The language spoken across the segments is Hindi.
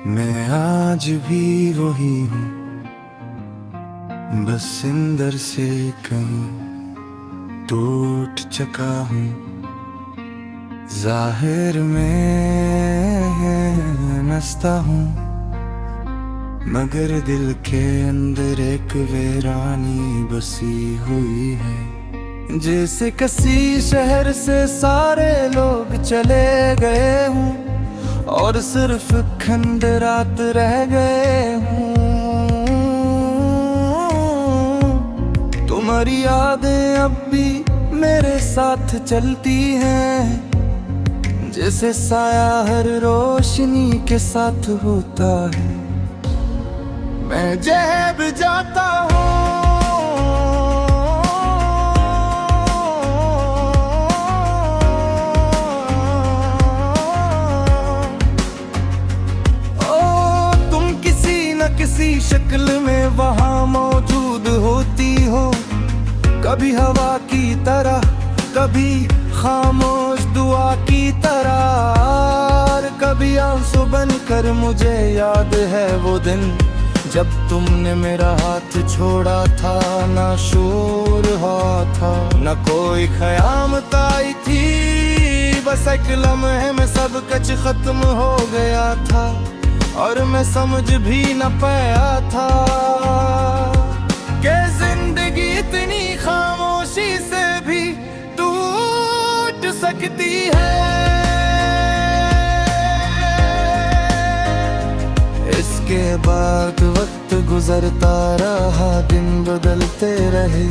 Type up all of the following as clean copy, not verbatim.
मैं आज भी वही हूँ, बस अंदर से कहीं टूट चुका हूँ। जाहिर में नस्ता हूँ, मगर दिल के अंदर एक वीरानी बसी हुई है। जैसे किसी शहर से सारे लोग चले गए हूँ और सिर्फ खंडरात रह गए हूँ। तुम्हारी यादें अब भी मेरे साथ चलती हैं, जैसे साया हर रोशनी के साथ होता है। मैं जब जाता हूँ किसी शक्ल में वहाँ मौजूद होती हो, कभी हवा की तरह, कभी खामोश दुआ की तरह, और कभी आंसू बनकर। मुझे याद है वो दिन जब तुमने मेरा हाथ छोड़ा था, ना शोर हुआ था, ना कोई ख़यामत आई थी। बस एक लम्हे में सब कुछ खत्म हो गया था और मैं समझ भी न पाया था कि जिंदगी इतनी खामोशी से भी टूट सकती है। इसके बाद वक्त गुजरता रहा, दिन बदलते रहे,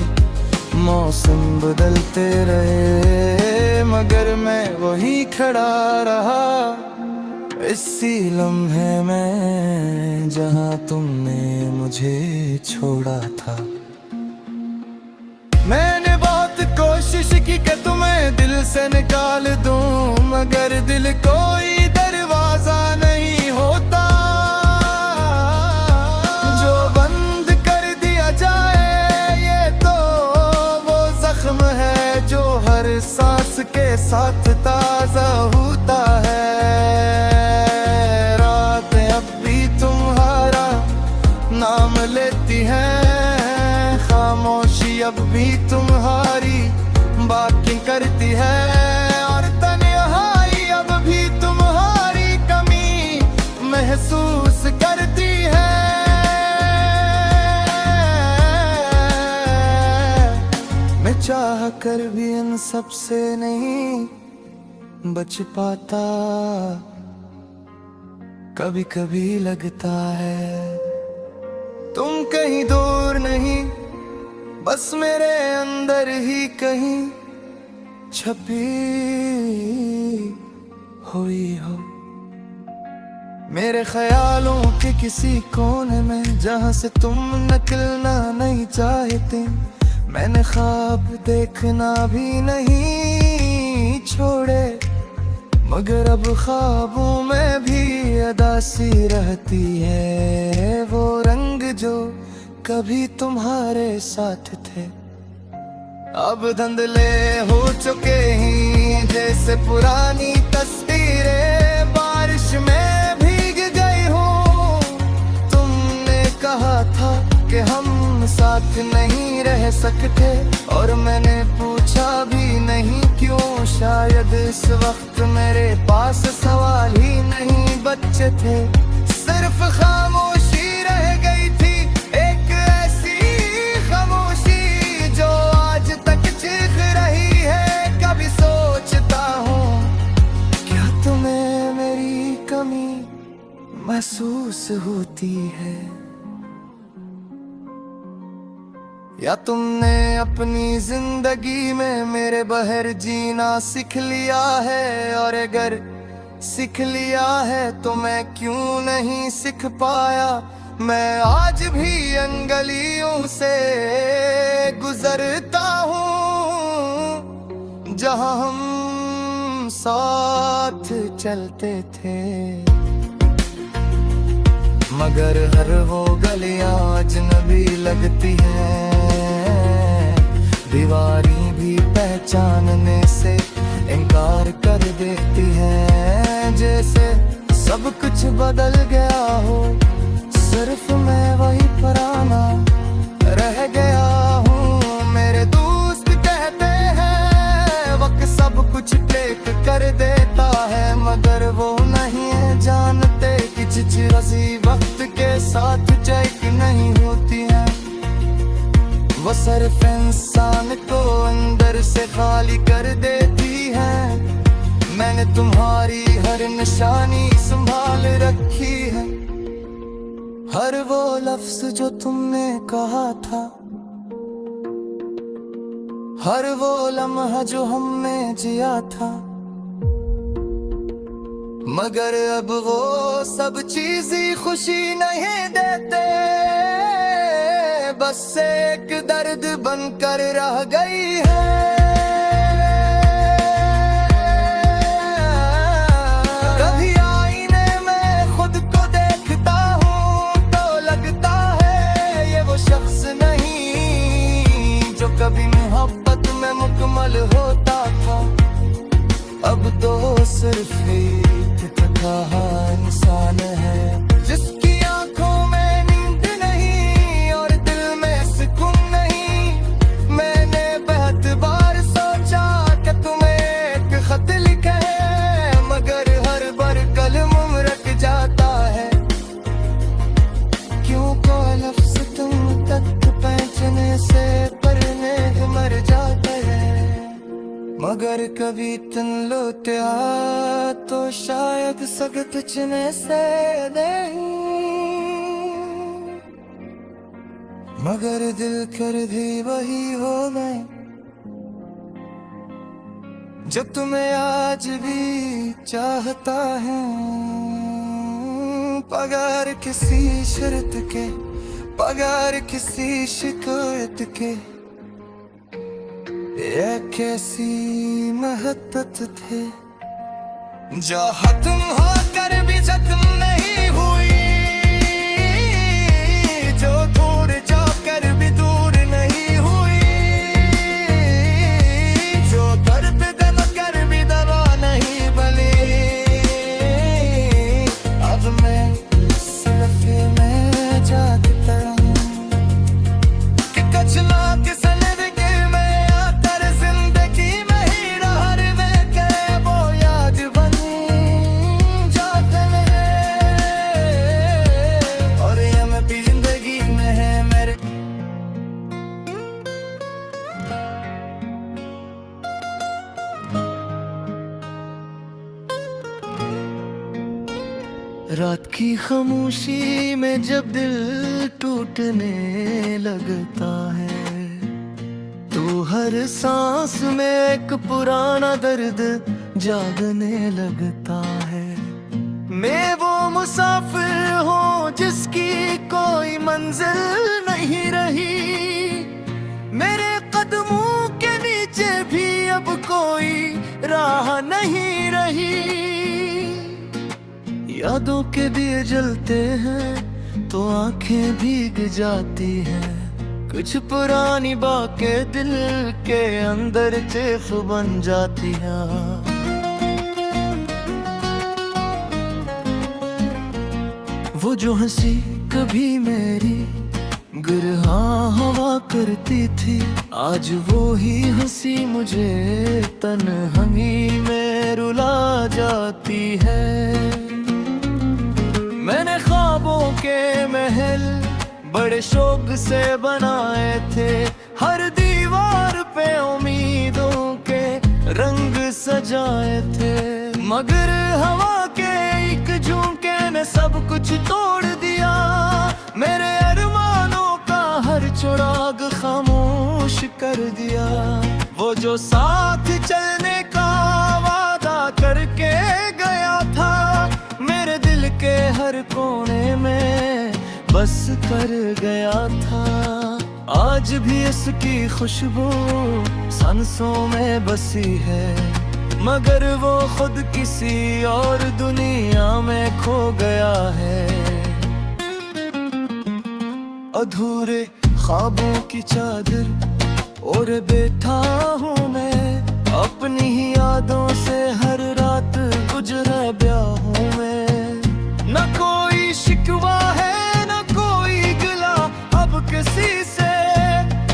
मौसम बदलते रहे, मगर मैं वही खड़ा रहा इसी लम्हे में जहाँ तुमने मुझे छोड़ा था। मैंने बहुत कोशिश की कि तुम्हें दिल से निकाल दूं, मगर दिल कोई दरवाजा नहीं होता जो बंद कर दिया जाए। ये तो वो जख्म है जो हर सांस के साथ ताजा होता है। नाम लेती है, खामोशी अब भी तुम्हारी बातें करती है, और तन्हाई अब भी तुम्हारी कमी महसूस करती है। मैं चाह कर भी इन सब से नहीं बच पाता, कभी कभी लगता है तुम कहीं दूर नहीं, बस मेरे अंदर ही कहीं छपी हुई हो। मेरे ख्यालों के किसी कोने में जहां से तुम निकलना नहीं चाहते, मैंने ख्वाब देखना भी नहीं छोड़े, मगर अब ख्वाबों में भी अदासी रहती है वो रंग जो कभी तुम्हारे साथ थे। अब धुंधले हो चुके हैं जैसे पुरानी तस्वीरें, बारिश में भीग गई हूँ। तुमने कहा था कि हम साथ नहीं रह सकते, और मैंने पूछा भी नहीं क्यों। शायद इस वक्त मेरे पास सवाल ही नहीं बचे थे, सिर्फ खामोशी रह गई थी, एक ऐसी खामोशी जो आज तक चीख रही है। कभी सोचता हूँ क्या तुम्हें मेरी कमी महसूस होती है, या तुमने अपनी जिंदगी में मेरे बहर जीना सीख लिया है। और अगर सीख लिया है तो मैं क्यों नहीं सीख पाया। मैं आज भी इन गलियों से गुजरता हूँ जहाँ हम साथ चलते थे, मगर हर वो गलियां अजनबी लगती हैं। दीवारी भी पहचानने से इनकार कर देती है, जैसे सब कुछ बदल गया हो, सिर्फ मैं वही पुराना रह गया हूँ। मेरे दोस्त कहते हैं वक्त सब कुछ टेक कर देता है, मगर वो नहीं है जानते कि चिरसी वक्त के साथ चेक नहीं होती है। वो सिर्फ इंसान को अंदर से खाली कर देती है। मैंने तुम्हारी हर निशानी संभाल रखी है, हर वो लफ्ज जो तुमने कहा था, हर वो लम्हा जो हमने जिया था। मगर अब वो सब चीज़ें खुशी नहीं देते, बस एक दर्द बनकर रह गई है। कभी आईने में खुद को देखता हूँ तो लगता है ये वो शख्स नहीं जो कभी मोहब्बत में मुकम्मल होता था। अब तो सिर्फ एक थका इंसान है, जिसकी आंखों में नींद नहीं और दिल में सुकून नहीं। मैंने बहुत बार सोचा कि तुम्हें एक खत लिखा है, मगर हर बार कलम रट जाता है। क्यों को लफ्ज तुम तक पहुंचने से पढ़ने मर जाता है। मगर कभी तुम लौटा तो शायद सख्त चुने से नहीं, मगर दिल कर भी वही हो गए जो तुम्हें आज भी चाहता है। पगार किसी शर्त के, पगार किसी शिकायत के, ये कैसी महत्वत थे। जहाँ तुम होकर भी जख्म नहीं हुई, जो दूर जाकर भी दूर नहीं हुई, जो दर्द दम कर भी दवा नहीं बनी। अब मैं सिर्फ में जागता हूँ कि कचना की जिंदगी में आकर जिंदगी में ही रहर में गए वो याद बनी जाते हैं। और ये मैं भी जिंदगी में है मेरे। रात की खामोशी में जब दिल टूटने लगता है, तो हर सांस में एक पुराना दर्द जागने लगता है। मैं वो मुसाफिर हूँ जिसकी कोई मंजिल नहीं रही, मेरे कदमों के नीचे भी अब कोई राह नहीं रही। यादों के दिए जलते हैं तो आंखें भीग जाती हैं, कुछ पुरानी बातें दिल के अंदर चेफ बन जाती हैं। वो जो हंसी कभी मेरी गिरहा हवा करती थी, आज वो ही हंसी मुझे तन्हाई में रुला जाती है। मैंने ख्वाबों के महल बड़े शौक से बनाए थे, हर दीवार पे उम्मीदों के रंग सजाए थे, मगर हवा के एक झोंके ने सब कुछ तोड़ दिया। मेरे अरमानों का हर चिराग खामोश कर दिया। वो जो साथ चलने का वादा करके गया था, मेरे दिल के हर कोने में बस कर गया था। आज भी इसकी खुशबू सांसों में बसी है, मगर वो खुद किसी और दुनिया में खो गया है। अधूरे ख्वाबों की चादर और बैठा हूँ मैं, अपनी ही यादों से हर रात गुजरा ब्याहूं में। शिकवा है न कोई गिला अब किसी से,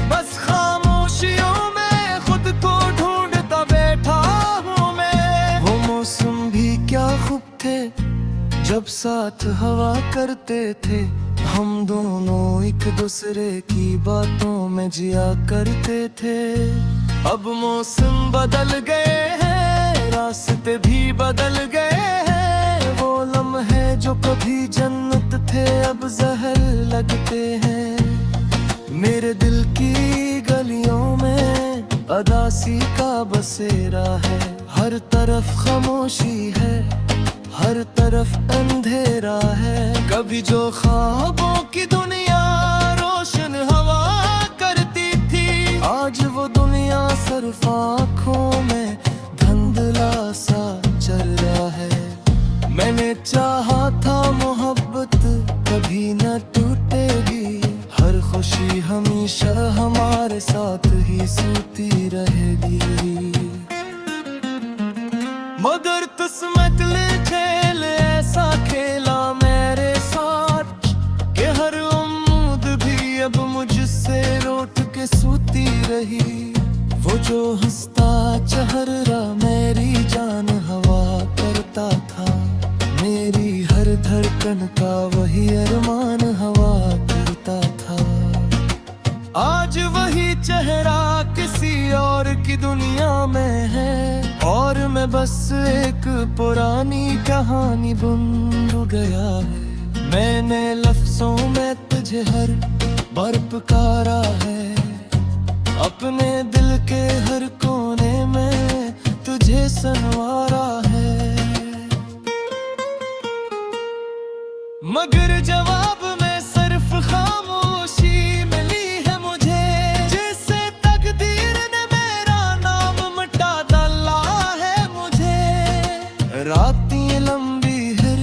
बस खामोशियों में खुद को ढूंढता बैठा हूँ मैं। वो मौसम भी क्या खूब थे जब साथ हवा करते थे, हम दोनों एक दूसरे की बातों में जिया करते थे। अब मौसम बदल गए हैं, रास्ते भी बदल गए हैं, वो लम्हे जो कभी जन्नत थे अब जहर लगते हैं। मेरे दिल की गलियों में अदासी का बसेरा है, हर तरफ खामोशी है, हर तरफ अंधेरा है। कभी जो ख्वाबों की दुनिया रोशन हवा करती थी, आज वो दुनिया सिर्फ आँखों में धुंधला सा चल रहा है। मैंने चाहा था मोहब्बत कभी न टूटेगी, हर खुशी हमेशा हमारे साथ ही सोती रहेगी। मगर किस्मत ने खेल ऐसा खेला मेरे साथ कि हर उम्मीद भी अब मुझसे रोट के सोती रही। वो जो हंसता चेहरा मेरी जान हवा करता था, मेरी हर धड़कन का वही अरमान हवा करता था। आज वही चेहरा किसी और की दुनिया में है, और मैं बस एक पुरानी कहानी बुन गया है। मैंने लफ्जों में तुझे हर बार पुकारा है, अपने दिल के हर कोने में तुझे संवारा है। मगर जवाब में सिर्फ खामोशी मिली है मुझे, जिससे तकदीर ने मेरा नाम मिटा डाला है मुझे। रातें लंबी है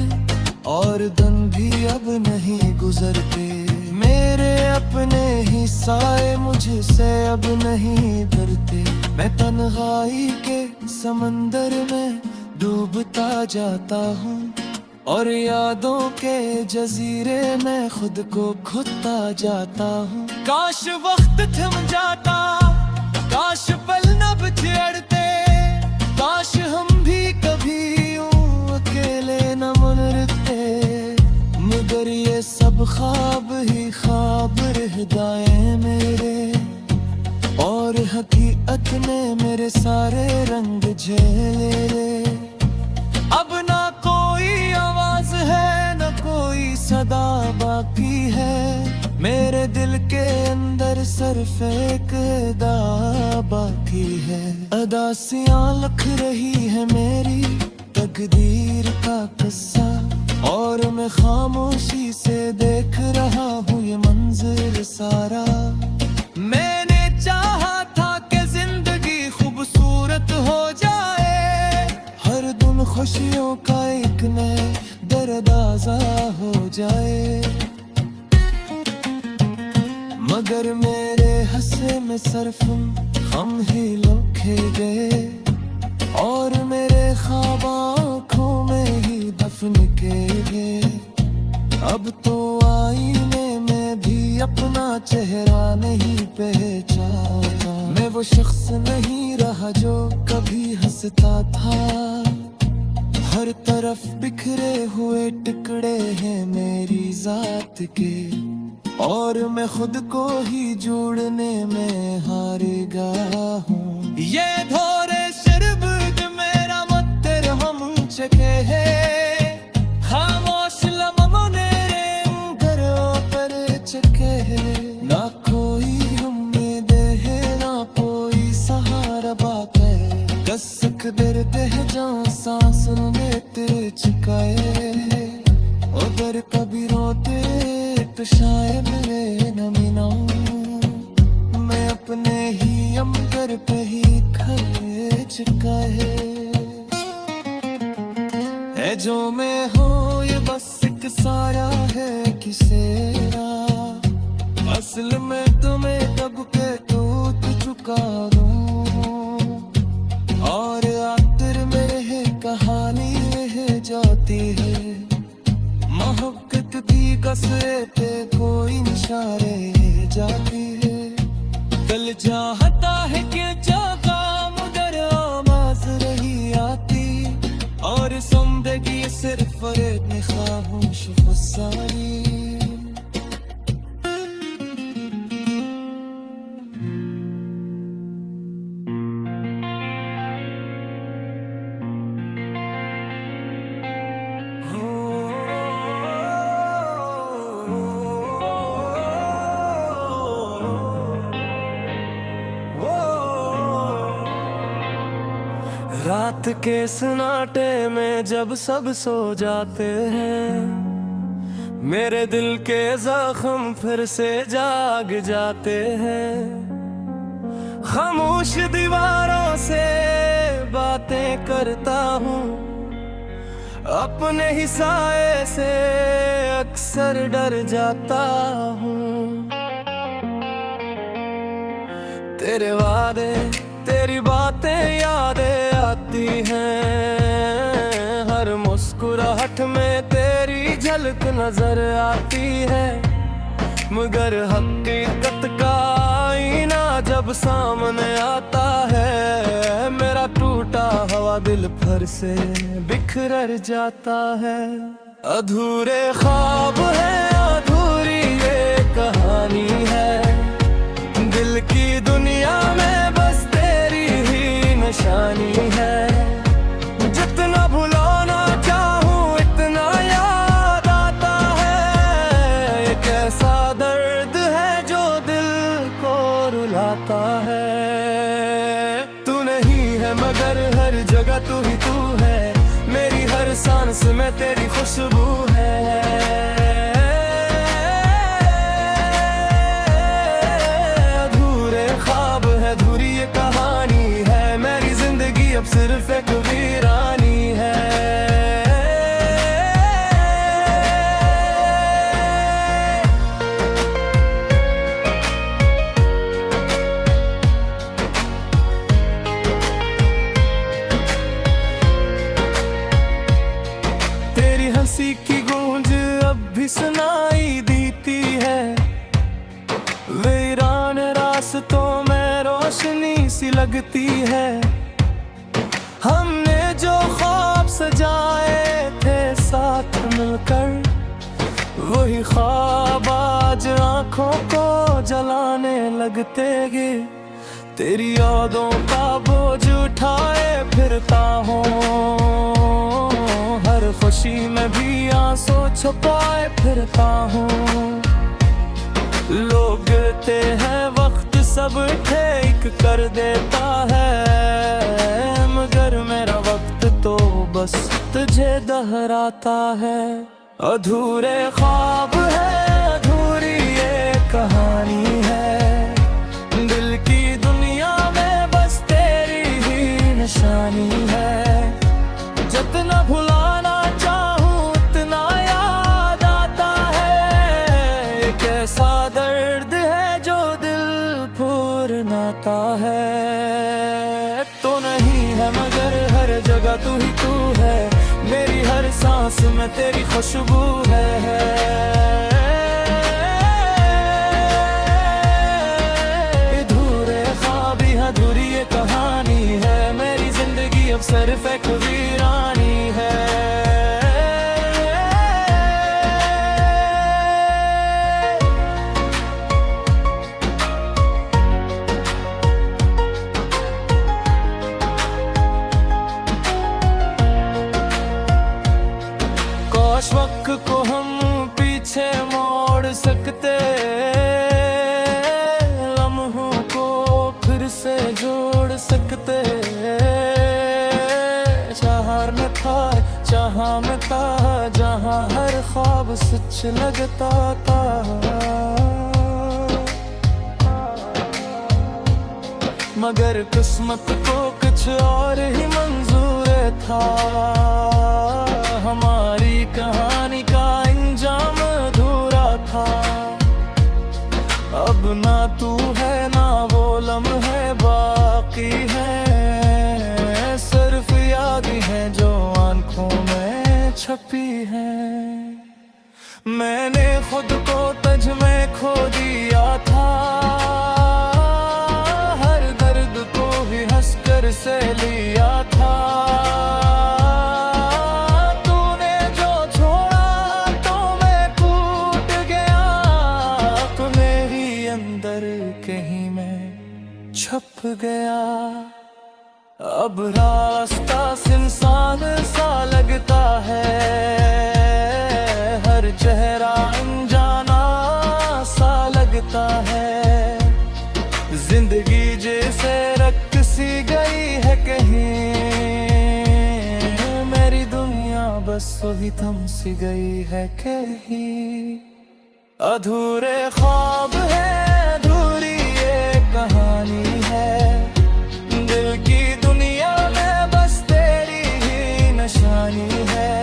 और दिन भी अब नहीं गुजरते, मेरे अपने ही साए मुझसे अब नहीं डरते। मैं तन्हाई के समंदर में डूबता जाता हूँ, और यादों के जजीरे में खुद को खोता जाता हूँ। काश वक्त थम जाता, काश पल न बिछड़ते, काश हम भी कभी यूं अकेले न मरते। मगर ये सब ख्वाब ही ख्वाब रह गए मेरे, और हकीकत ने मेरे सारे रंग झेले। अब ना कोई आवाज है न कोई सदा बाकी है, मेरे दिल के अंदर सिर्फ एक अदा बाकी है। अदासियां लिख रही है मेरी तकदीर का किस्सा, और मैं खामोशी से देख रहा हूँ ये मंजर सारा। मैंने चाहा था कि जिंदगी खूबसूरत हो जाए, हर दिन खुशियों का एक नया दरदाजा हो जाए। मगर मेरे हंसे में सिर्फ हम ही लौके गए, और मेरे ख्वाब आँखों में ही दफन के गए। अब तो आईने में भी अपना चेहरा नहीं पहचाना, मैं वो शख्स नहीं रहा जो कभी हंसता था। हर तरफ बिखरे हुए टुकड़े हैं मेरी जात के, और मैं खुद को ही जोड़ने में हार गया हूँ। ये धोरे शरबत मेरा मत्तर हम चके है, खामोश लम्हों ने घरों पर चके है। ना कोई उम्मीद है ना कोई सहारा बाकी, कसक दर्द है जहाँ सांस लेते चुकाए। उधर कभी रोते तो शायद मेरे न मिलाऊं, मैं अपने ही अंबर पे ही खड़े चुका है जो मैं हूँ ये बस एक साया है किसेरा। असल में तुम्हें कब के टूट चुका हूँ, और आखिर में कहानी रह जाती है। मोहब्बत भी जाती है। दिल चाहता है कि जगह उधर आवाज रही आती, और जिंदगी सिर्फ फरेब में खामोश फसारी। रात के सन्नाटे में जब सब सो जाते हैं, मेरे दिल के जख्म फिर से जाग जाते हैं। खामोश दीवारों से बातें करता हूँ, अपने ही साए से अक्सर डर जाता हूँ। तेरे वादे तेरी बातें यादें आती हैं, हर मुस्कुराहट में तेरी झलक नजर आती है। मगर हकीकत का आईना जब सामने आता है, मेरा टूटा हुआ दिल फिर से बिखर जाता है। अधूरे ख्वाब है, अधूरी ये कहानी है, दिल की दुनिया में बस तेरी ही निशानी है। जितना भुलाना चाहूं इतना याद आता है, एक ऐसा दर्द है जो दिल को रुलाता है। तू नहीं है मगर हर जगह तू ही तू है, मेरी हर सांस में तेरी खुशबू है। अधूरी ये कहानी है, मेरी जिंदगी अब सिर्फ एक वीरानी है। तेरी हंसी की गूंज अब भी सुनाई देती है, वीरान रास्तों में रोशनी सी लगती है। हमने जो ख्वाब सजाए थे साथ मिलकर, वही ख्वाब आज आंखों को जलाने लगते गे। तेरी यादों का बोझ उठाए फिरता हूँ, हर खुशी में भी आंसू छुपाए फिरता हूँ। लोग कहते हैं वक्त सब ठीक कर देता है, मगर मेरा वक्त तो बस तुझे दोहराता है। अधूरे ख्वाब है, अधूरी ये कहानी है, दिल की दुनिया में बस तेरी ही निशानी है। जितना भुलाना चाहूं उतना याद आता है, एक ऐसा दर्द है जो दिल फुरनाता है। तो नहीं है मगर हर जगह तू ही तू है, मेरी हर सांस में तेरी खुशबू है। अधूरे ख्वाब अधूरी ये कहानी है, मेरी जिंदगी अब सिर्फ एक वीरानी है। काश वक्त को हम पीछे मोड़ सकते, लम्हों को फिर से जोड़ सकते। शहर में था जहाँ में था, जहाँ हर ख्वाब सच लगता था। मगर किस्मत को कुछ और ही मंजूर था, हमारी कहानी का अंजाम अधूरा था। अब ना तू है ना वो लम्हे बाकी है, सिर्फ यादें हैं जो आंखों में छपी है। मैंने खुद को तुझ में खो दिया था, हर दर्द को ही हंसकर से लिया था। तूने जो छोड़ा तो मैं टूट गया, तो मेरी अंदर कहीं में छुप गया। अब रास्ता सुनसान सा लगता है, हर चेहरा अनजाना सा लगता है। जिंदगी जैसे रख सी गई है कहीं, मेरी दुनिया बस वही थम सी गई है कहीं। अधूरे ख्वाब है, अधूरी ये कहानी है, दिल की दुनिया में बस तेरी ही निशानी है।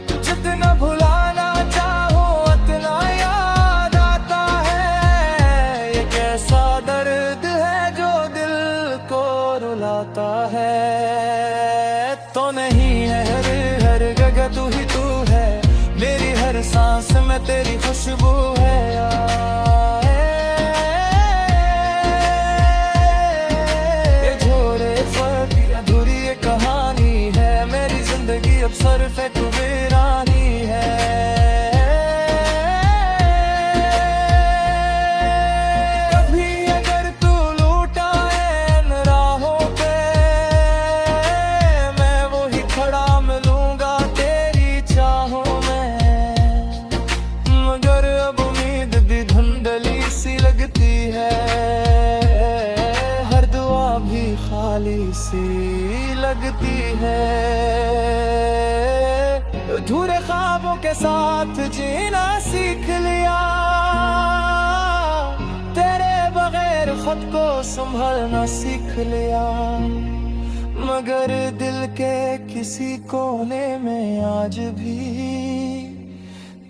जितना भुलाना चाहो उतना याद आता है, ये कैसा दर्द है जो दिल को रुलाता है। तो नहीं है हर जगह तू ही तू है, मेरी हर सांस में तेरी खुशबू है यार। अब सिर्फ एक वीरानी है। कभी अगर तू लूटा है इन राहों पे, मैं वही खड़ा मिलूंगा तेरी चाहों में। मगर अब उम्मीद भी धुंधली सी लगती है, हर दुआ भी खाली सी लगती है। अधूरे ख्वाबों के साथ जीना सीख लिया, तेरे बगैर खुद को संभालना सीख लिया। मगर दिल के किसी कोने में आज भी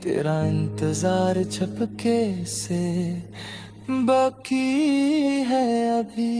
तेरा इंतजार छपके से बाकी है अभी।